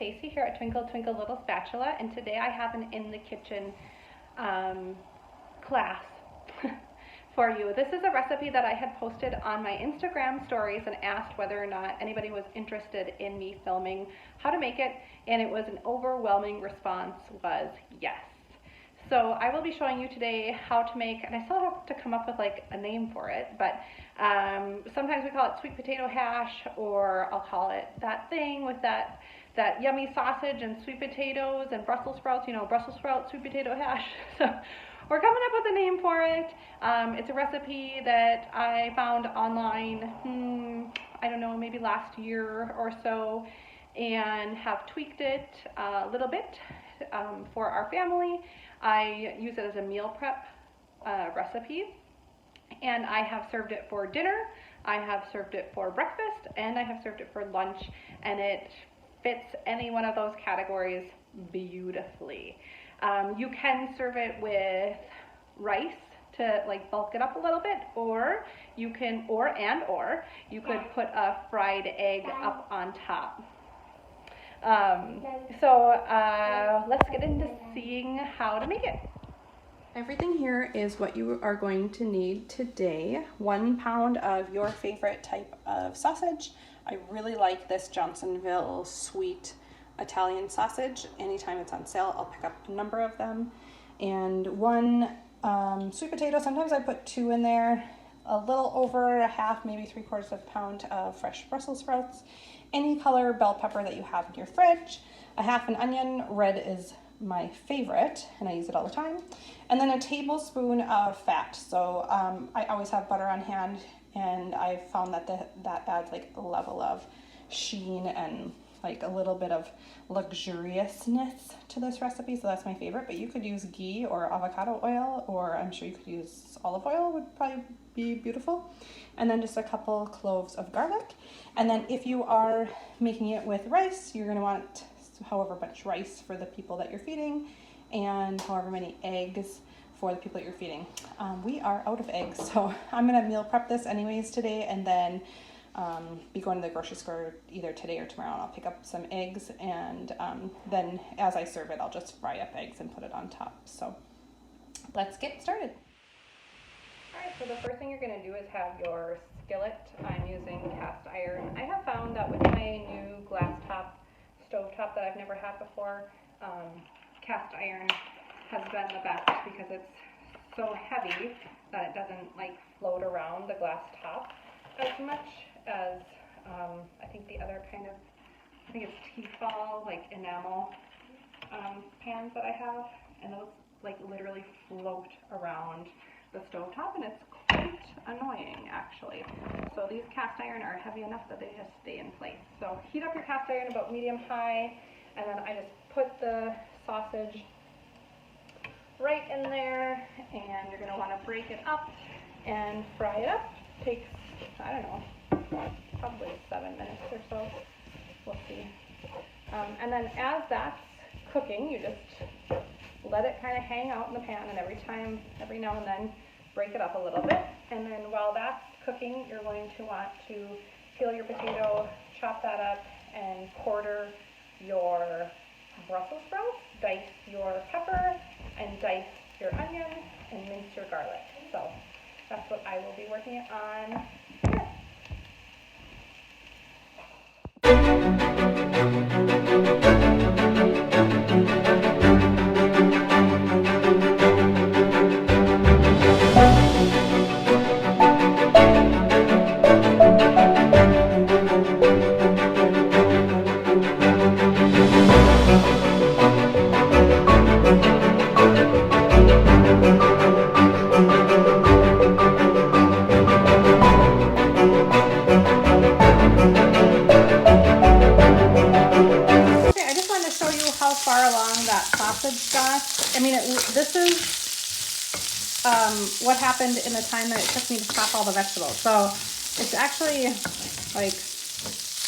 Stacy here at Twinkle Twinkle Little Spatula, and today I have an in the kitchen class for you. This is a recipe that I had posted on my Instagram stories and asked whether or not anybody was interested in me filming how to make it, and it was an overwhelming response was yes. So I will be showing you today how to make, and I still have to come up with like a name for it, but sometimes we call it sweet potato hash, or I'll call it that thing with that yummy sausage and sweet potatoes and Brussels sprouts, you know, Brussels sprout sweet potato hash. So we're coming up with a name for it. It's a recipe that I found online, I don't know, maybe last year or so, and have tweaked it a little bit for our family. I use it as a meal prep recipe, and I have served it for dinner, I have served it for breakfast, and I have served it for lunch, and it fits any one of those categories beautifully. You can serve it with rice to like bulk it up a little bit, or you can, or you could put a fried egg up on top. Let's get into seeing how to make it. Everything here is what you are going to need today. 1 pound of your favorite type of sausage. I really like this Johnsonville sweet Italian sausage. Anytime it's on sale, I'll pick up a number of them. And 1 sweet potato. Sometimes I put 2 in there. A little over a half, maybe 3/4 of a pound of fresh Brussels sprouts. Any color bell pepper that you have in your fridge. A half an onion. Red is my favorite, and I use it all the time. And then a tablespoon of fat. So I always have butter on hand, and I've found that that adds like a level of sheen and like a little bit of luxuriousness to this recipe, so that's my favorite. But you could use ghee or avocado oil, or I'm sure you could use olive oil, would probably be beautiful. And then just a couple cloves of garlic. And then if you are making it with rice, you're going to want however much rice for the people that you're feeding, and however many eggs for the people that you're feeding. We are out of eggs, so I'm going to meal prep this anyways today, and then be going to the grocery store either today or tomorrow, and I'll pick up some eggs, and then as I serve it, I'll just fry up eggs and put it on top. So let's get started. Alright, so the first thing you're going to do is have your skillet. I'm using cast iron. I have found that with my new glass top stove top that I've never had before, cast iron has been the best because it's so heavy that it doesn't like float around the glass top as much as I think the other kind of, I think it's Tefal, like enamel pans that I have, and those like literally float around the stovetop, and it's quite annoying actually. So these cast iron are heavy enough that they just stay in place. So heat up your cast iron about medium high, and then I just put the sausage right in there, and you're going to want to break it up and fry it up. Takes, I don't know, probably 7 minutes or so. We'll see. And then as that's cooking, you just let it kind of hang out in the pan, and every now and then break it up a little bit. And then while that's cooking, you're going to want to peel your potato, chop that up, and quarter your Brussels sprouts, dice your pepper, and dice your onion, and mince your garlic. So that's what I will be working on here. I mean, this is what happened in the time that it took me to chop all the vegetables. So it's actually like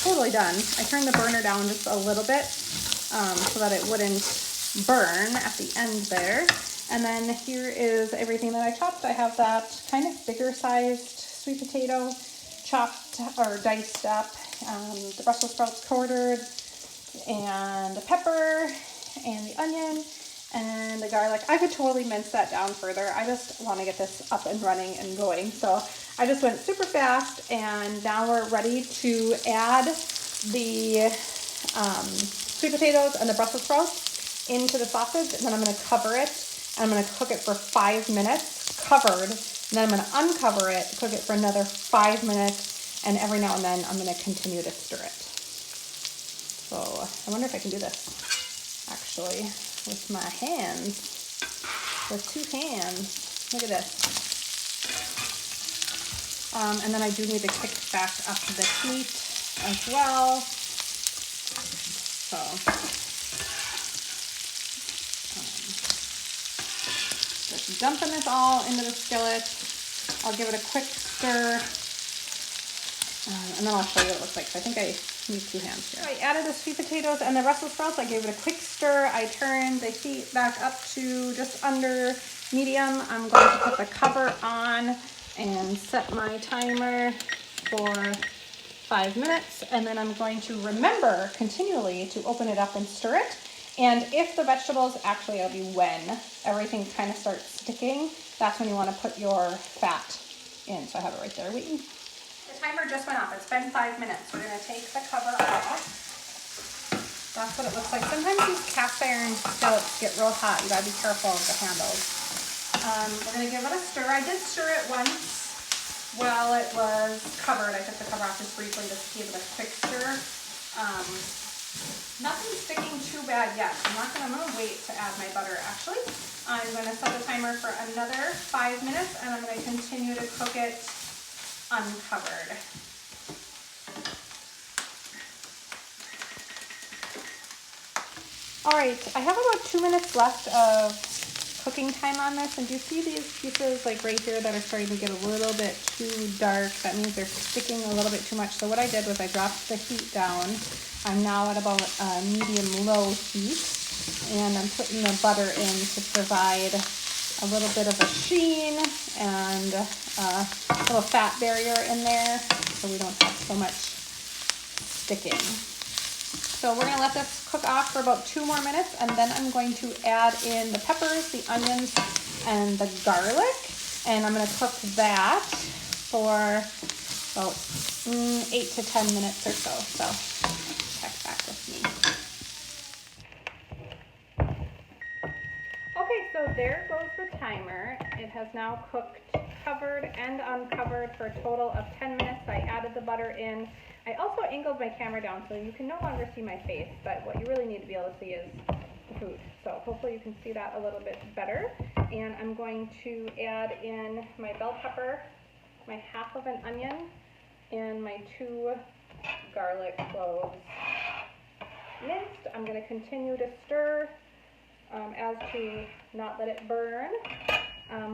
totally done. I turned the burner down just a little bit so that it wouldn't burn at the end there. And then here is everything that I chopped. I have that kind of bigger sized sweet potato chopped or diced up, the Brussels sprouts quartered, and the pepper and the onion and the garlic. I could totally mince that down further. I just want to get this up and running and going. So I just went super fast, and now we're ready to add the sweet potatoes and the Brussels sprouts into the sausage, and then I'm going to cover it, and I'm going to cook it for 5 minutes covered, and then I'm going to uncover it, cook it for another 5 minutes, and every now and then I'm going to continue to stir it. So I wonder if I can do this actually with my hands, with 2 hands. Look at this. And then I do need to kick back up the heat as well. So just dumping this all into the skillet. I'll give it a quick stir, and then I'll show you what it looks like. So I think I need 2 hands here. I added the sweet potatoes and the Brussels sprouts. I gave it a quick stir. I turned the heat back up to just under medium. I'm going to put the cover on and set my timer for 5 minutes, and then I'm going to remember continually to open it up and stir it. And if the vegetables, actually it'll be when everything kind of starts sticking, that's when you want to put your fat in. So I have it right there waiting. The timer just went off. It's been 5 minutes. We're going to take the cover off. That's what it looks like. Sometimes these cast iron skillets get real hot. You gotta be careful of the handles. We're going to give it a stir. I did stir it once while it was covered. I took the cover off just briefly just to give it a quick stir. Nothing's sticking too bad yet. I'm going to wait to add my butter actually. I'm going to set the timer for another 5 minutes, and I'm going to continue to cook it uncovered. All right, I have about 2 minutes left of cooking time on this, and do you see these pieces like right here that are starting to get a little bit too dark? That means they're sticking a little bit too much. So what I did was I dropped the heat down. I'm now at about medium-low heat, and I'm putting the butter in to provide a little bit of a sheen and a little fat barrier in there so we don't have so much sticking. So we're going to let this cook off for about 2 more minutes, and then I'm going to add in the peppers, the onions, and the garlic, and I'm going to cook that for about 8 to 10 minutes or so. So check back with me. Okay, so there goes the timer. It has now cooked covered and uncovered for a total of 10 minutes. I added the butter in. I also angled my camera down so you can no longer see my face, but what you really need to be able to see is the food. So hopefully you can see that a little bit better. And I'm going to add in my bell pepper, my half of an onion, and my 2 garlic cloves minced. I'm going to continue to stir as to not let it burn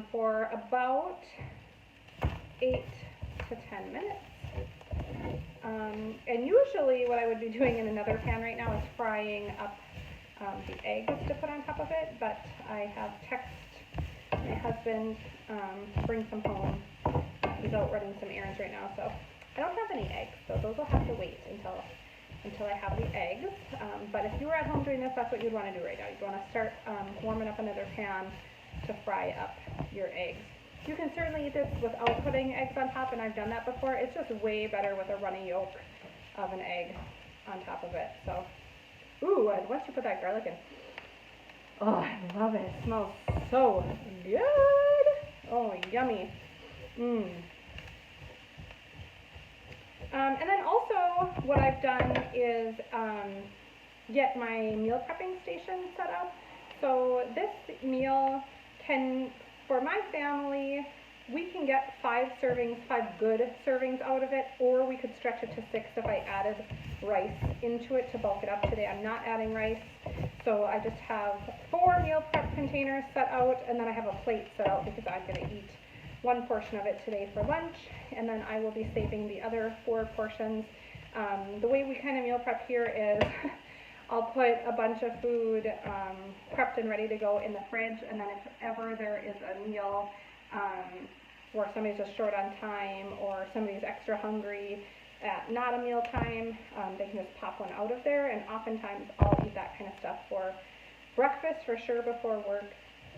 for about 8 to 10 minutes. And usually what I would be doing in another pan right now is frying up the eggs to put on top of it, but I have texted my husband to bring some home. He's out running some errands right now, so I don't have any eggs, so those will have to wait until I have the eggs. But if you were at home doing this, that's what you'd want to do right now. You'd want to start warming up another pan to fry up your eggs. You can certainly eat this without putting eggs on top, and I've done that before. It's just way better with a runny yolk of an egg on top of it. So, ooh, and once you put that garlic in, oh, I love it. It smells so good. Oh, yummy. And then also what I've done is get my meal prepping station set up. So this meal can, for my family, we can get 5 servings, 5 good servings out of it, or we could stretch it to 6 if I added rice into it to bulk it up. Today I'm not adding rice, so I just have 4 meal prep containers set out, and then I have a plate set out because I'm going to eat 1 portion of it today for lunch, and then I will be saving the other 4 portions. The way we kind of meal prep here is I'll put a bunch of food prepped and ready to go in the fridge, and then if ever there is a meal where somebody's just short on time or somebody's extra hungry, at not a meal time, they can just pop one out of there, and oftentimes I'll eat that kind of stuff for breakfast for sure before work.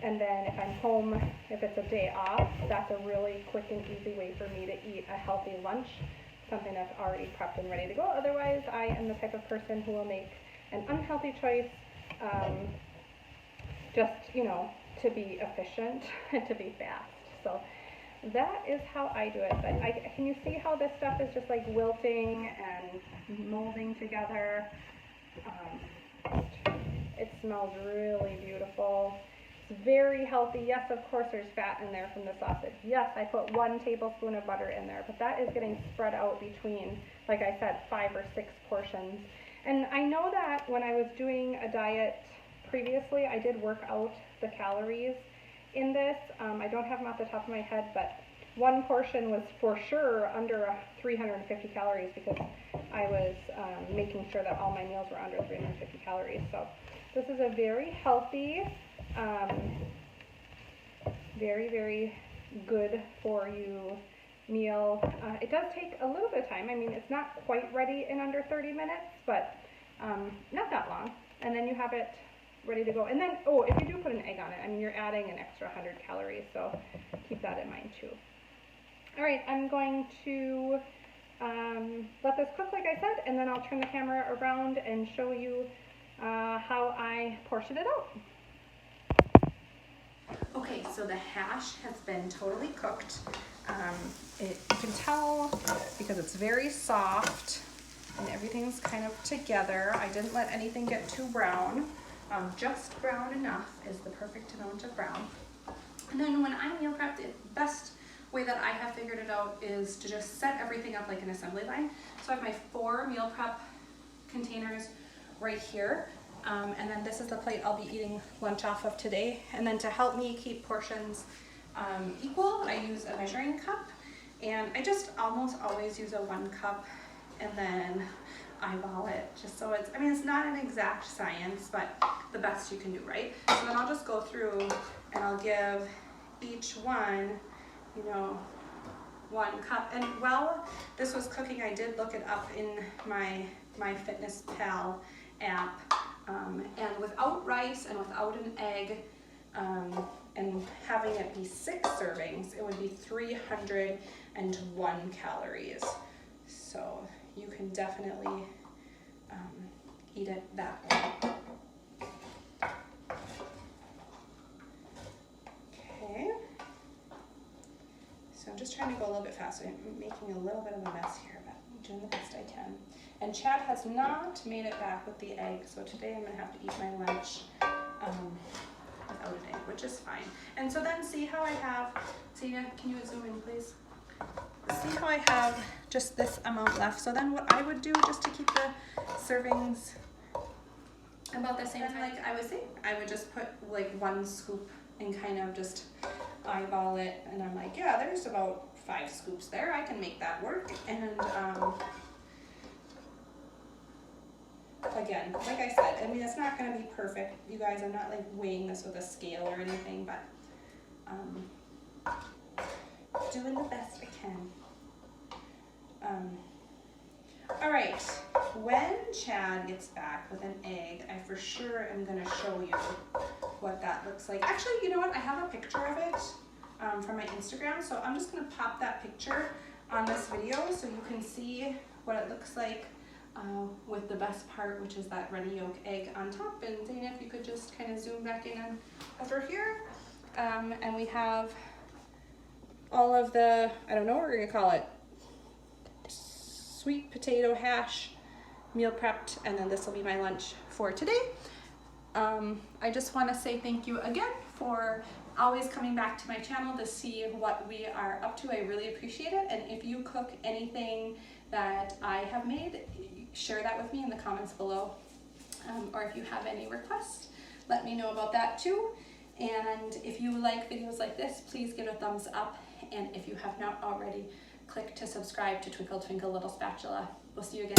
And then if I'm home, if it's a day off, that's a really quick and easy way for me to eat a healthy lunch, something that's already prepped and ready to go. Otherwise, I am the type of person who will make an unhealthy choice, just, you know, to be efficient and to be fast. So that is how I do it. But can you see how this stuff is just like wilting and molding together? It smells really beautiful. It's very healthy. Yes, of course there's fat in there from the sausage. Yes, I put 1 tablespoon of butter in there, but that is getting spread out between, like I said, 5 or 6 portions. And I know that when I was doing a diet previously, I did work out the calories in this. I don't have them off the top of my head, but 1 portion was for sure under 350 calories because I was making sure that all my meals were under 350 calories. So this is a very healthy, very, very good for you meal. It does take a little bit of time. I mean, it's not quite ready in under 30 minutes, but not that long. And then you have it ready to go. And then, oh, if you do put an egg on it, I mean, you're adding an extra 100 calories, so keep that in mind too. All right, I'm going to let this cook like I said, and then I'll turn the camera around and show you how I portion it out. Okay, so the hash has been totally cooked. You can tell because it's very soft and everything's kind of together. I didn't let anything get too brown. Just brown enough is the perfect amount of brown. And then when I meal prep, the best way that I have figured it out is to just set everything up like an assembly line. So I have my 4 meal prep containers right here. And then this is the plate I'll be eating lunch off of today. And then to help me keep portions equal, I use a measuring cup. And I just almost always use a 1 cup and then eyeball it just so it's, I mean, it's not an exact science, but the best you can do, right? So then I'll just go through and I'll give each one, you know, 1 cup. And while this was cooking, I did look it up in my MyFitnessPal app. And without rice and without an egg, and having it be 6 servings, it would be 301 calories. So you can definitely eat it that way. Okay. So I'm just trying to go a little bit faster. I'm making a little bit of a mess here, but I'm doing the best I can. And Chad has not made it back with the egg, so today I'm going to have to eat my lunch without an egg, which is fine. And so then see how I have, Tina, can you zoom in please? See how I have just this amount left. So then what I would do, just to keep the servings about the same time, like I was saying, I would just put like 1 scoop and kind of just eyeball it. And I'm like, yeah, there's about 5 scoops there. I can make that work. And again, like I said, I mean, it's not going to be perfect, you guys. I'm not like weighing this with a scale or anything, but doing the best I can. All right, when Chad gets back with an egg, I for sure am going to show you what that looks like. Actually, you know what? I have a picture of it from my Instagram, so I'm just going to pop that picture on this video so you can see what it looks like with the best part, which is that ready yolk egg on top. And Dana, if you could just kind of zoom back in and over here. And we have all of the, I don't know what we're going to call it, sweet potato hash meal prepped, and then this will be my lunch for today. I just want to say thank you again for always coming back to my channel to see what we are up to. I really appreciate it. And if you cook anything that I have made, share that with me in the comments below. Or if you have any requests, let me know about that too. And if you like videos like this, please give a thumbs up. And if you have not already, click to subscribe to Twinkle Twinkle Little Spatula. We'll see you again.